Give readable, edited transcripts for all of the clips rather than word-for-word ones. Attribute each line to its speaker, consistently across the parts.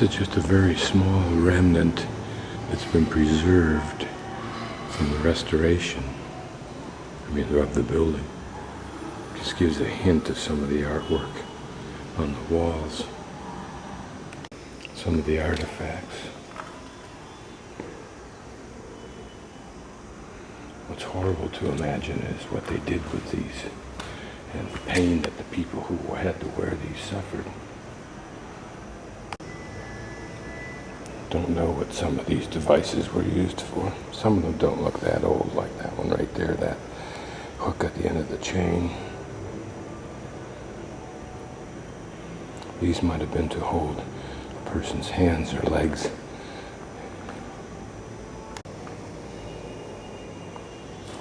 Speaker 1: This is just a very small remnant that's been preserved from the restoration, of the building. Just gives a hint of some of the artwork on the walls, some of the artifacts. What's horrible to imagine is what they did with these and the pain that the people who had to wear these suffered. Don't know what some of these devices were used for. Some of them don't look that old, like that one right there, that hook at the end of the chain. These might have been to hold a person's hands or legs.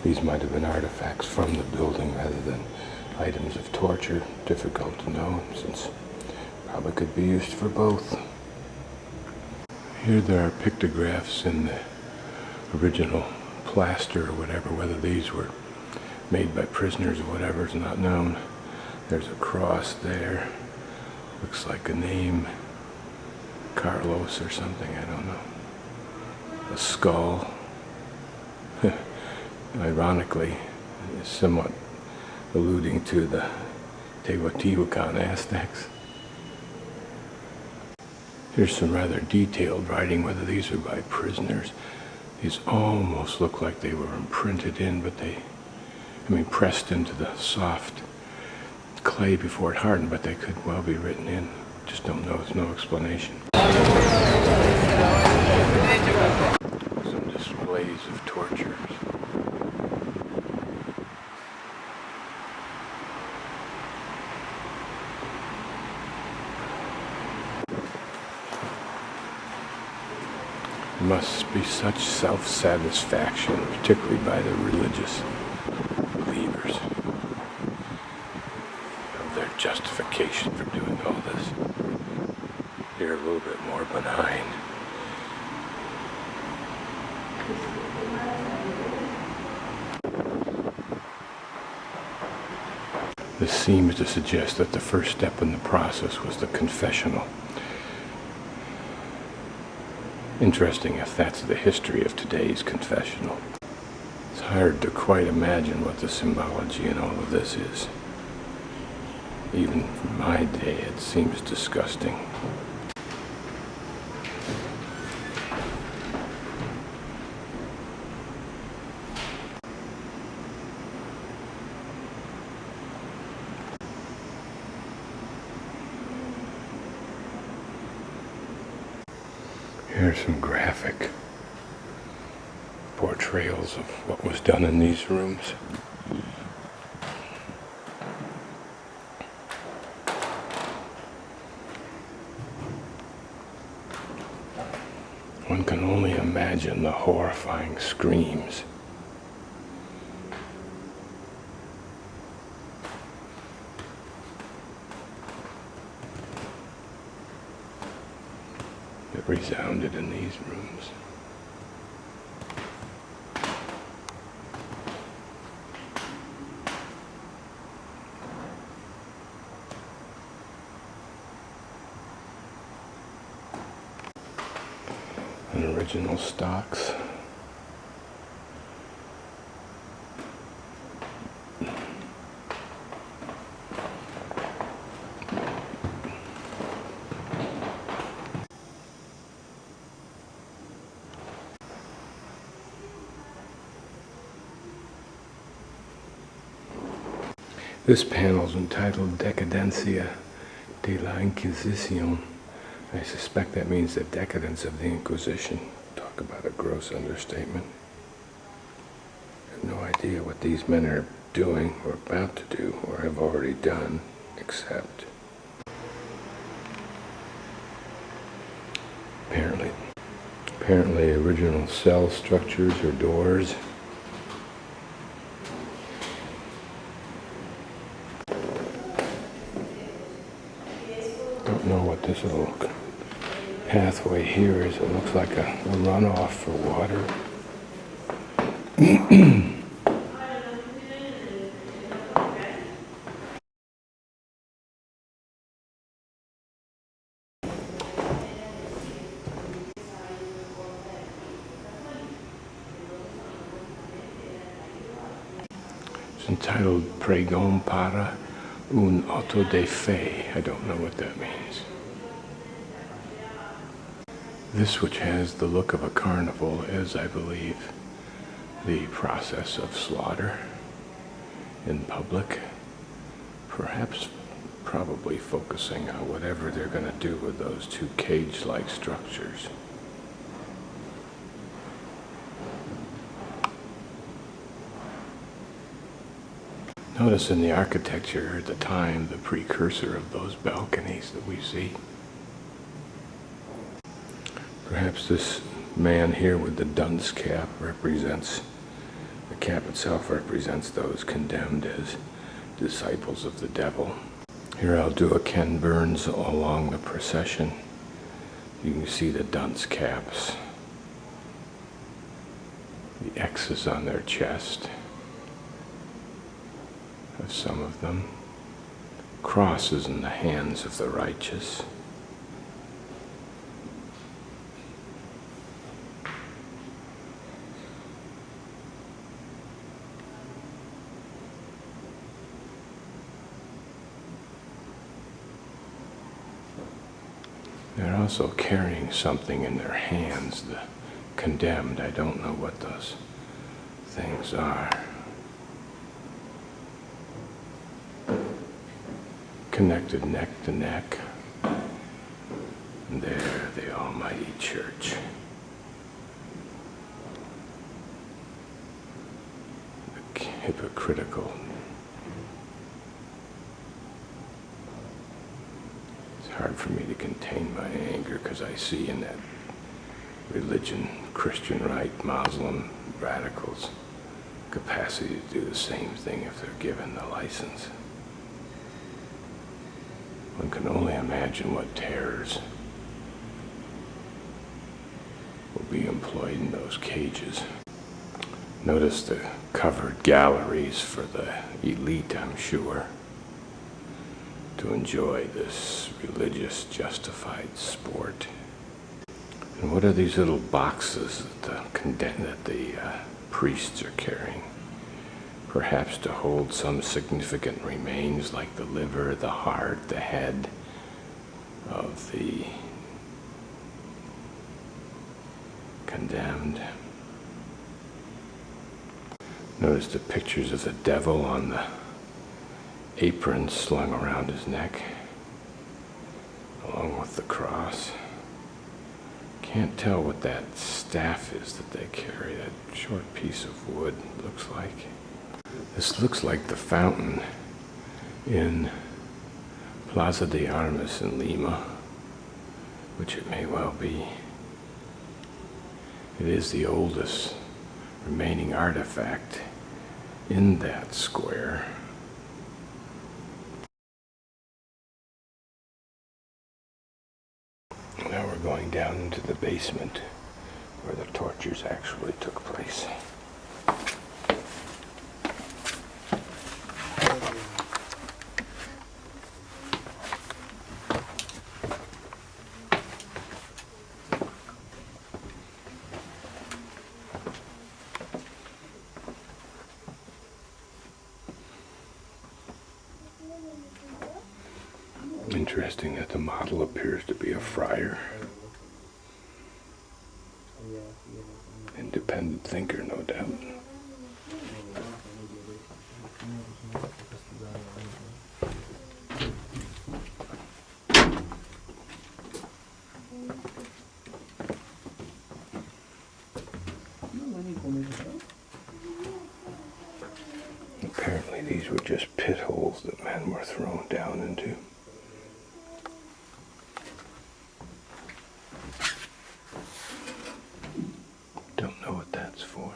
Speaker 1: These might have been artifacts from the building rather than items of torture. Difficult to know, since probably could be used for both. Here there are pictographs in the original plaster or whatever. Whether these were made by prisoners or whatever is not known. There's a cross there. Looks like a name. Carlos or something, I don't know. A skull. Ironically, is somewhat alluding to the Teotihuacan Aztecs. Here's some rather detailed writing, whether these are by prisoners. These almost look like they were imprinted in, but pressed into the soft clay before it hardened, but they could well be written in. Just don't know, there's no explanation. Some displays of tortures. Must be such self-satisfaction, particularly by the religious believers, of their justification for doing all this. They're a little bit more benign. This seems to suggest that the first step in the process was the confessional. Interesting if that's the history of today's confessional. It's hard to quite imagine what the symbology in all of this is. Even from my day, it seems disgusting. Here's some graphic portrayals of what was done in these rooms. One can only imagine the horrifying screams. That resounded in these rooms. And original stocks. This panel is entitled Decadencia de la Inquisición. I suspect that means the decadence of the Inquisition. Talk about a gross understatement. I have no idea what these men are doing or about to do or have already done, except apparently original cell structures or doors. Don't know what this little pathway here is. It looks like a runoff for water. It's entitled Pregón para un auto de fe. I don't know what that means. This, which has the look of a carnival, is, I believe, the process of slaughter in public, perhaps probably focusing on whatever they're going to do with those two cage-like structures. Notice in the architecture at the time, the precursor of those balconies that we see. Perhaps this man here with the dunce cap represents, the cap itself represents those condemned as disciples of the devil. Here I'll do a Ken Burns along the procession. You can see the dunce caps, the X's on their chest of some of them, crosses in the hands of the righteous. They're also carrying something in their hands, the condemned. I don't know what those things are. Connected neck to neck. And there, the Almighty Church. The hypocritical. It's hard for me to contain my anger because I see in that religion, Christian right, Muslim radicals, capacity to do the same thing if they're given the license. One can only imagine what terrors will be employed in those cages. Notice the covered galleries for the elite, I'm sure, to enjoy this religious justified sport. And what are these little boxes that the priests are carrying? Perhaps to hold some significant remains like the liver, the heart, the head of the condemned. Notice the pictures of the devil on the apron slung around his neck, along with the cross. Can't tell what that staff is that they carry, that short piece of wood looks like. This looks like the fountain in Plaza de Armas in Lima, which it may well be. It is the oldest remaining artifact in that square. Now we're going down into the basement where the tortures actually took place. Interesting that the model appears to be a friar. Independent thinker, no doubt. Apparently these were just pit holes that men were thrown down into. Don't know what that's for.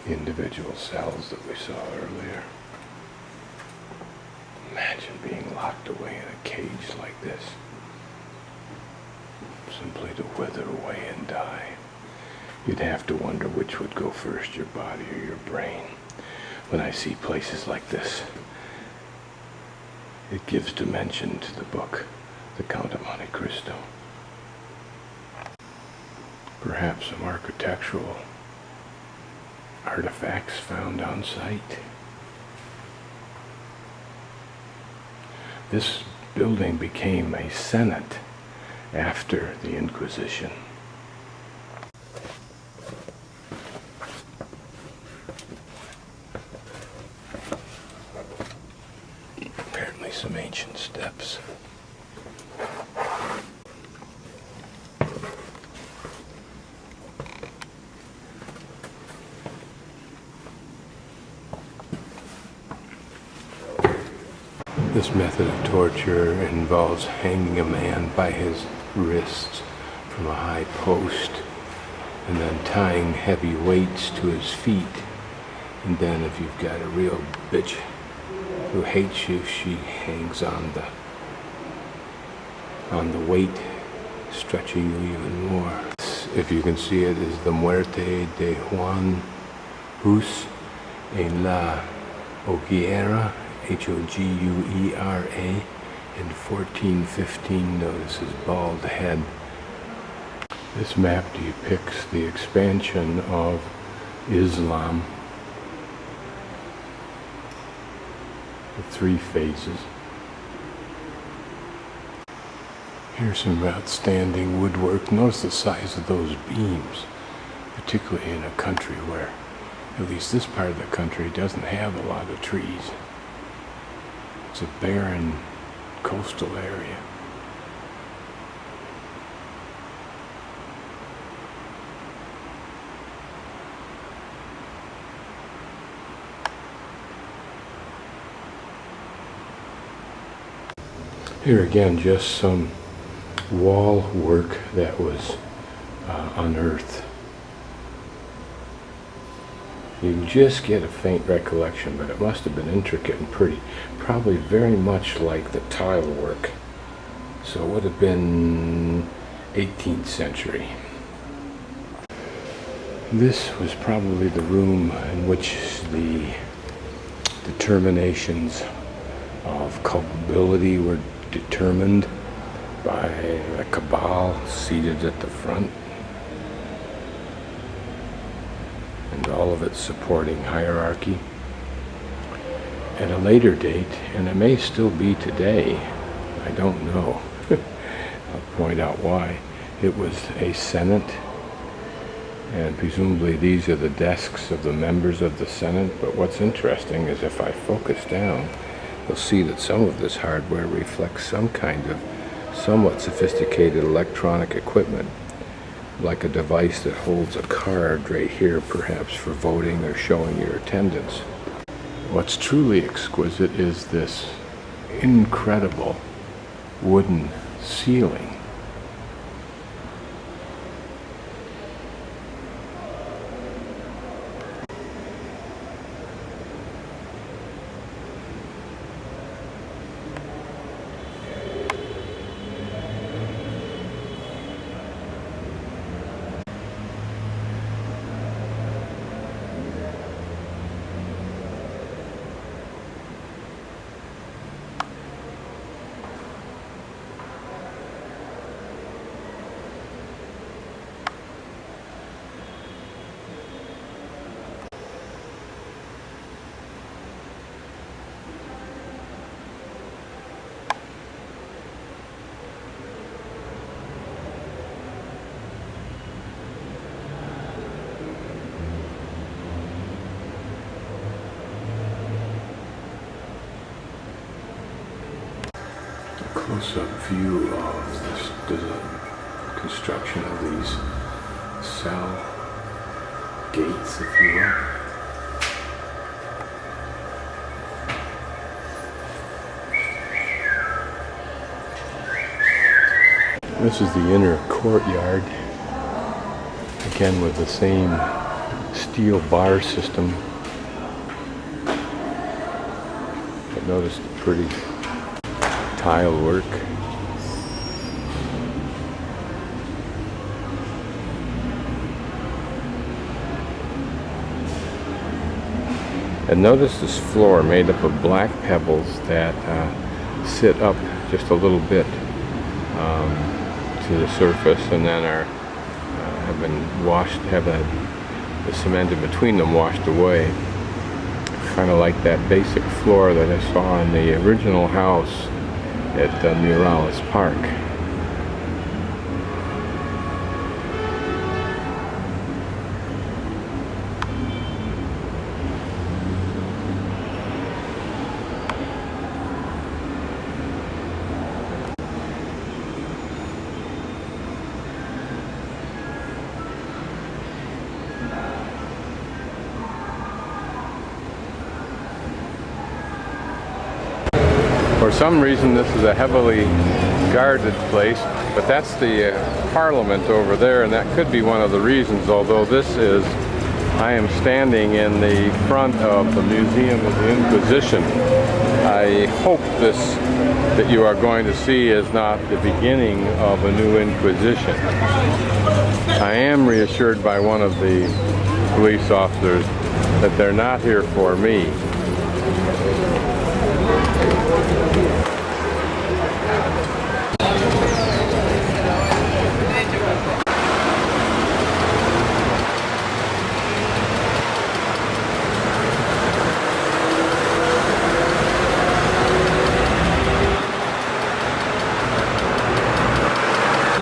Speaker 1: The individual cells that we saw earlier. Imagine being locked away in a cage like this. simply to wither away and die. You'd have to wonder which would go first, your body or your brain. When I see places like this, it gives dimension to the book, The Count of Monte Cristo. Perhaps some architectural artifacts found on site. This building became a senate after the Inquisition. Apparently some ancient steps. This method of torture involves hanging a man by his wrists from a high post and then tying heavy weights to his feet. And then if you've got a real bitch who hates you, she hangs on the weight, stretching you even more. If you can see it, is the Muerte de Juan Hus en la Hoguera, Hoguera, in 1415. Notice his bald head. This map depicts the expansion of Islam, the three phases. Here's some outstanding woodwork. Notice the size of those beams, particularly in a country where, at least this part of the country, doesn't have a lot of trees. It's a barren coastal area. Here again, just some wall work that was unearthed. You can just get a faint recollection, but it must have been intricate and pretty. Probably very much like the tile work. So it would have been 18th century. This was probably the room in which the determinations of culpability were determined by a cabal seated at the front, and all of its supporting hierarchy. At a later date, and it may still be today, I don't know, I'll point out why, it was a senate, and presumably these are the desks of the members of the senate. But what's interesting is if I focus down, you'll see that some of this hardware reflects some kind of somewhat sophisticated electronic equipment, like a device that holds a card right here, perhaps for voting or showing your attendance. What's truly exquisite is this incredible wooden ceiling. Close-up view of this construction of these cell gates, if you will. This is the inner courtyard, again with the same steel bar system. But notice the pretty tile work. And notice this floor made up of black pebbles that sit up just a little bit to the surface, and then have been washed, have the cement in between them washed away. Kind of like that basic floor that I saw in the original house at Murales Park. For some reason this is a heavily guarded place, but that's the Parliament over there, and that could be one of the reasons, although I am standing in the front of the Museum of Inquisition. I hope that you are going to see is not the beginning of a new Inquisition. I am reassured by one of the police officers that they're not here for me.